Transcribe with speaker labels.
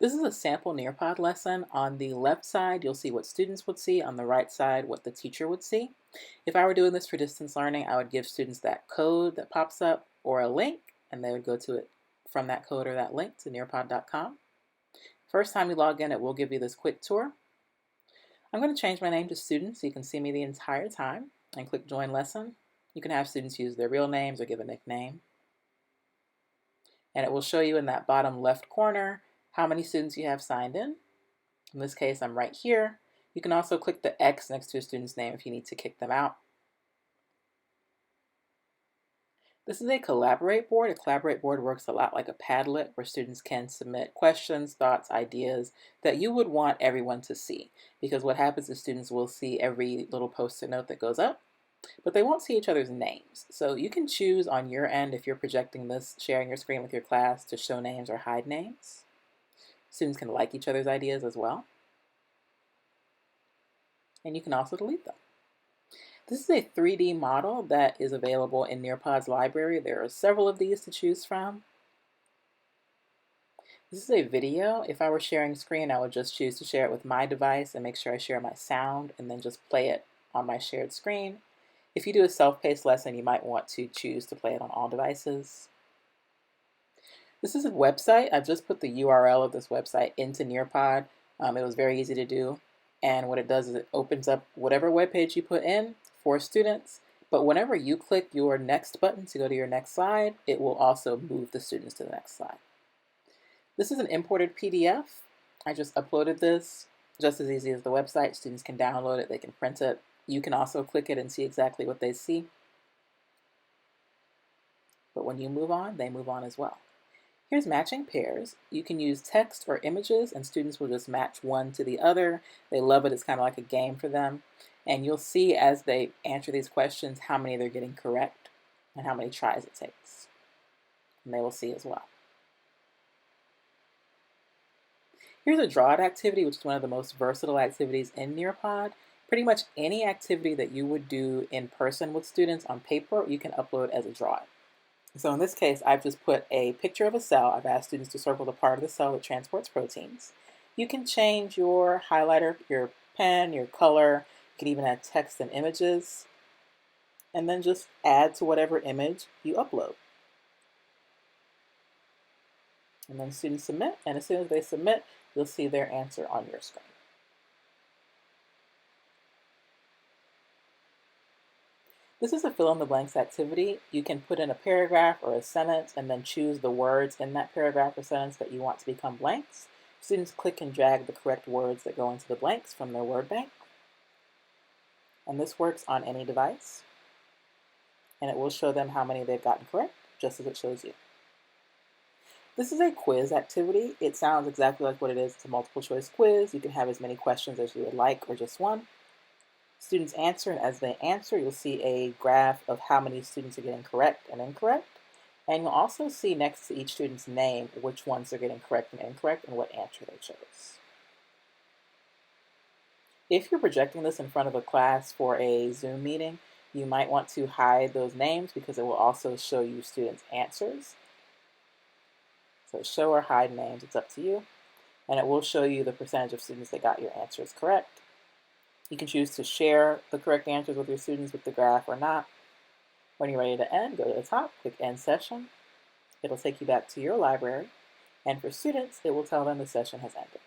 Speaker 1: This is a sample Nearpod lesson. On the left side, you'll see what students would see. On the right side, what the teacher would see. If I were doing this for distance learning, I would give students that code that pops up or a link, and they would go to it from that code or that link to nearpod.com. First time you log in, it will give you this quick tour. I'm going to change my name to student so you can see me the entire time and click join lesson. You can have students use their real names or give a nickname. And it will show you in that bottom left corner how many students you have signed in. In this case, I'm right here. You can also click the X next to a student's name if you need to kick them out. This is a Collaborate board. A Collaborate board works a lot like a Padlet, where students can submit questions, thoughts, ideas that you would want everyone to see. Because what happens is students will see every little post-it note that goes up, but they won't see each other's names. So you can choose on your end, if you're projecting this, sharing your screen with your class, to show names or hide names. Students can like each other's ideas as well. And you can also delete them. This is a 3D model that is available in Nearpod's library. There are several of these to choose from. This is a video. If I were sharing screen, I would just choose to share it with my device and make sure I share my sound and then just play it on my shared screen. If you do a self-paced lesson, you might want to choose to play it on all devices. This is a website. I've just put the URL of this website into Nearpod. It was very easy to do. And what it does is it opens up whatever web page you put in for students. But whenever you click your next button to go to your next slide, it will also move the students to the next slide. This is an imported PDF. I just uploaded this, just as easy as the website. Students can download it, they can print it. You can also click it and see exactly what they see. But when you move on, they move on as well. Here's matching pairs. You can use text or images, and students will just match one to the other. They love it. It's kind of like a game for them. And you'll see as they answer these questions how many they're getting correct and how many tries it takes. And they will see as well. Here's a draw it activity, which is one of the most versatile activities in Nearpod. Pretty much any activity that you would do in person with students on paper, you can upload as a draw it. So in this case, I've just put a picture of a cell. I've asked students to circle the part of the cell that transports proteins. You can change your highlighter, your pen, your color. You can even add text and images. And then just add to whatever image you upload. And then students submit, and as soon as they submit, you'll see their answer on your screen. This is a fill in the blanks activity. You can put in a paragraph or a sentence and then choose the words in that paragraph or sentence that you want to become blanks. Students click and drag the correct words that go into the blanks from their word bank. And this works on any device. And it will show them how many they've gotten correct, just as it shows you. This is a quiz activity. It sounds exactly like what it is. It's a multiple choice quiz. You can have as many questions as you would like or just one. Students answer, and as they answer, you'll see a graph of how many students are getting correct and incorrect. And you'll also see next to each student's name which ones are getting correct and incorrect and what answer they chose. If you're projecting this in front of a class for a Zoom meeting, you might want to hide those names because it will also show you students' answers. So show or hide names, it's up to you. And it will show you the percentage of students that got your answers correct. You can choose to share the correct answers with your students with the graph or not. When you're ready to end, go to the top, click End Session. It'll take you back to your library. And for students, it will tell them the session has ended.